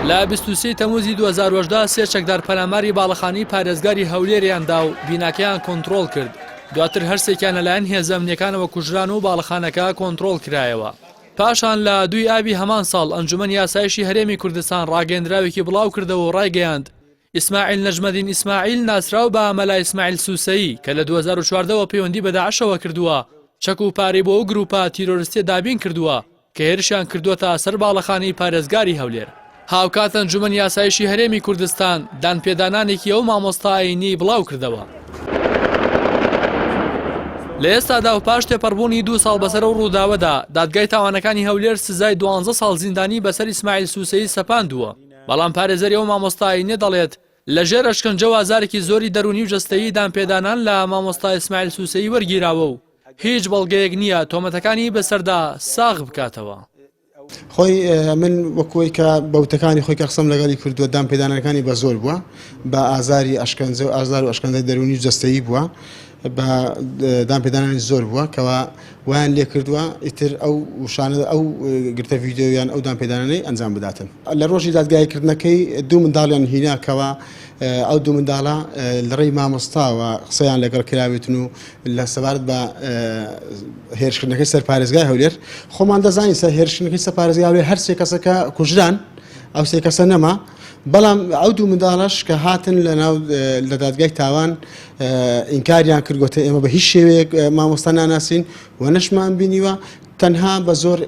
لە 23 تەموزی 2010 سێ چەکدار پەلاماری باڵەخانی پارێزگاری هەولێریاندا و بیناکەیان کۆنتڕۆڵ کرد. دواتر هەرسێکیان لەلایەن هێزە ئەمنیەکانەوە کوژران و باڵەخانەکە کۆنتڕۆڵ کرایەوە. پاشان لە 2 ئابی هەمان ساڵ ئەنجومەن یاسایشی هەرێمی کوردستان ڕاگەیەندراوێکی بڵاو کردەوە و ڕایگەیاند ئیسماعیل نەجمەدین ئیسماعیل ناسراو بە مەلا ئیسماعیل سوسەیی کە لە 2014ەوە پەیوەندی بە داعشەوە کردووە، چەک و پارەی بۆ ئەو گروپە تیرۆریستیە دابین کردووە کە هێرشیان کردووەتە سەر باڵەخانەی پارێزگاری هەولێر. هاوکات ئەنجومەن یاسایشی هەرێمی کوردستان دانپێدانانێکی ئەو مامۆستا ئاینی بڵاو کردەوە. لە ئێستادا و پاش تێپەڕبوونی 2 ساڵ بەسەر ئەو ڕووداوەدا دادگای تاوانەکانی هەولێر سزای 12 ساڵ زیندانی بەسەر ئیسماعیل سوسەیی سەپاندووە. بەڵام پارێزەری ئەو مامۆستا ئاینی دەڵێت لەژێر ئەشکەنجە و ئازارێکی زۆری دەرونی و جەستەیی دانپێدانان لە مامۆستا ئیسماعیل سوسەیی وەرگیراوە و هیچ بەڵگەیەک نییە تۆمەتەکانی بەسەردا ساغ بکاتەوە. خۆی من وەکوی کە بەوتەکانی خۆی کە قسەم لەگەڵی کردووە دانپێدانەکانی بە زۆر بووە بە ئازاری ئەشکەنجە و ئازار و ئەشکەندەی دەرونی و جەستەیی بووە بە دانپێدانانی زۆر بووە کەوا ویان لێ کردووە ئیتر ئەو وشانە ئەو گرتە ڤیدیۆیان ئەو دانپێدانانەی ئەنجام بداتن. لە ڕۆژی دادگایکردنەکەی 2 منداڵیان هینا کەوا ئەو 2 منداڵە لە ڕێی مامۆستاوە قسەیان لەگەڵ کراوێتن و لە سەبارەت بە هێرشکردنەکەی سەر پارێزگای هەولێر خۆمان دەزانین سەر هێرشکردنەکەی سەر پارێزگای هەولێر هەر سێ کەسەکە کوژران ئەو سێ کەسە نەما، بەڵام ئەو 2 منداڵەش کە هاتن لە دادگای تاوان ئینکاریان کردگوتە ئێمە بە هیچ شێوەیەک مامۆستا ناناسین و نەشمان بینیوە تەنها بە زۆر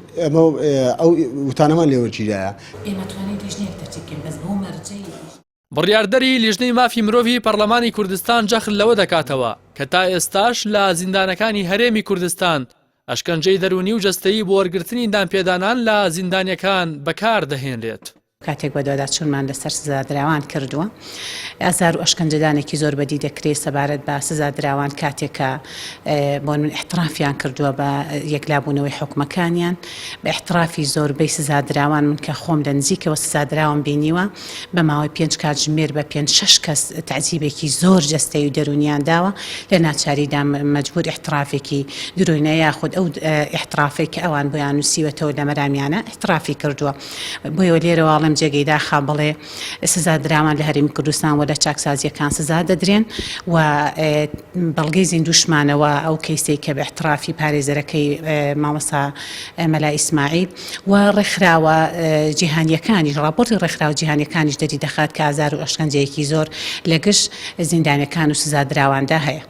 ئەو وتانەمان لێوەرگیرایە. بڕیاردەری لیژنەی مافی مرۆڤی پەرلەمانی کوردستان جەخل لەوە دەکاتەوە کە تا ئێستاش لە زیندانەکانی هەرێمی کوردستان ئەشکەنجەی دەرونی و جەستەیی بۆ وەرگرتنی دانپێدانان لە زیندانیەکان بەکار دەهێنرێت. کاتێک بە دووەدا چونمان لەسەر سزادراوان کردووە ئازار و ئەشکەنجەدانێکی زۆر بەدی دەکرێت سەبارەت بە سزادراوان کاتێکە بۆ من احترافیان کردووە بە یەکلابوونەوەی حکومەکانیان بە احترافی زۆربەی سزادراوان من کە خۆم لە نزیکەوە سزادراوان بینیوە بە ماوەی 5 کاتژمێر بە 5-6 کەس تعزیبێکی زۆر جەستەی و دەرونیان داوە لە ناچاریدا مەجبور احترافێکی درۆینە یاخود ئەو احترافێک کە ئەوان بۆیان نووسیوەتەوە لە مەرامیانە احترافی کردووە. بۆیەوە لێرەوە لەم جێگەیدا خا بڵێ سزادراوان لە هەرێمی کوردستان و لە چاکسازیەکان سزا دەدرێن و بەڵگەی زیندوشمانەوە ئەو کەیسەی کە بە احترافی پارێزەرەکەی مامۆستا مەلا ئیسماعیل و ڕێکخراوە جیهانیەکانیش ڕاپۆرتی ڕێکخراوە جیهانیەکانیش دەری دەخات کە ئازار و ئەشکەنجەیەکی زۆر لە گشت زیندانیەکان و سزادراواندا هەیە.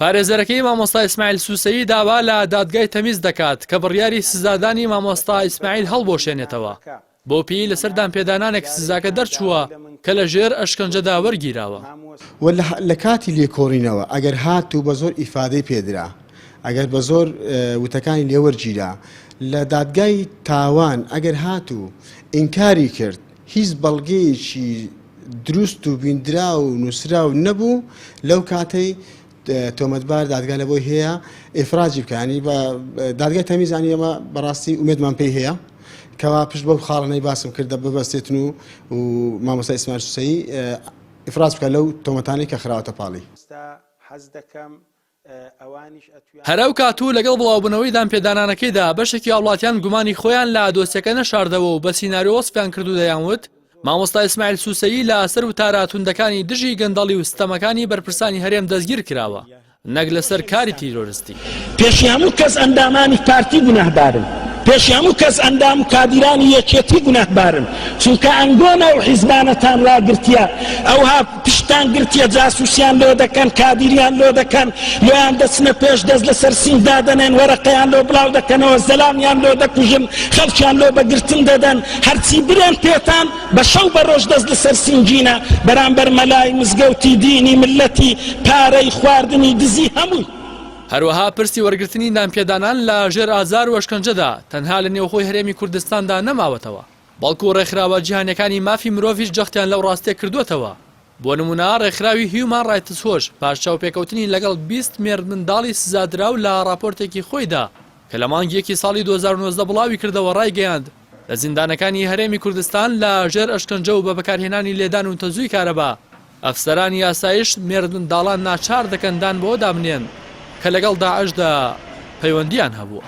پارێزەرەکەی مامۆستا ئیسماعیل سوسەیی داوا لە دادگای تەمیز دەکات کە بڕیاری سزادانی مامۆستا ئیسماعیل هەڵبۆشێنێتەوە بۆ پێی لەسەر دانپێدانانێک سزاکە دەرچووە کە لە ژێر ئەشکەنجەدا وەرگیراوە. لە کاتی لێکۆڕینەوە ئەگەر هات و بە زۆر ئیفادەی پێدرا ئەگەر بە زۆر وتەکانی لێوەرگیرا لە دادگای تاوان ئەگەر هات و ئینکاری کرد هیچ بەڵگەیەکی دروست و بیندرا و نووسرا و نەبوو لەو کاتەی تۆمەتبار دادگا لە بۆی هەیە ئێفراجی بکەنی بە دادگای تەمیزانی ئەمە بەڕاستی ئومێدمان پێی هەیە کەوا پشت بەو خاڵانەی باسم کردە ببەستێتن و مامۆستا ئیسماعیل سوسەیی ئیفراج بکە لەو تۆمەتانەی کە خراوەتە پاڵی. هەرەو کاتوو لەگەڵ بڵاوبوونەوەی دانپێدانانەکەیدا بەشێکی هاوڵاتیان گومانی خۆیان لە دۆسیەکە نەشاردەوە و بە سیناریۆ وەسفیان کردو دەیانوت مامۆستا ئیسماعیل سوسەیی لە سەر و تاراتوندەکانی دژی گەندەڵی و ستەمەکانی بەرپرسانی هەرێم دەستگیر کراوە نەک لەسەر کاری تیرۆریستی. پێشی هەموو کەس ئەندامانی پارتی گوناهبارن، پێشی هەموو کەس ئەندام و کادیرانی یەکێتی گوناهبارن چونکە ئەنگۆنە و حیزبانەتان ڕاگرتیە ئەوها پشتان گرتیە جاسووسیان لۆ دەکەن کادیریان لۆ دەکەن لۆیان دەچنە پێش دەست لەسەر سین دادەنێن وەرەقەیان لۆ بڵاو دەکەنەوە زەلامیان لۆ دەکوژن خەڵکیان لۆ بەگرتن دەدەن هەرچی برێن پێتان بە شەو بە ڕۆژ دەست لەسەر سینجینە بەرامبەر مەلای مزگەوتی دینی ملەتی پارەی خواردنی دزی هەمووی. هەروەها پرسی وەرگرتنی دانپێدانان لە ژێر ئازار و ئەشکەنجەدا تەنها لە نێوخۆی هەرێمی کوردستاندا نەماوەتەوە بەڵکو ڕێکخراوە جیهانیەکانی مافی مرۆڤیش جەختیان لەو ڕاستیە کردوێتەوە. بۆ نمونە ڕێکخراوی هیومان ڕایتس وۆچ پاش چاوپێکەوتنی لەگەڵ 20 مێرد منداڵی سزادراو لە راپۆرتێکی خۆیدا کە لە مانگیەکی ساڵی 2019 بڵاوی کردەوە ڕایگەیاند لە زیندانەکانی هەرێمی کوردستان لە ژێر ئەشکەنجە و بە بەکارهێنانی لێدان و تەزووی کارەبا ئەفسەرانی یاسایش مێرد منداڵان ناچار دەکەندان بۆ دابنێن کە لەگەڵ داعشدا پەیوەندیان هەبووە.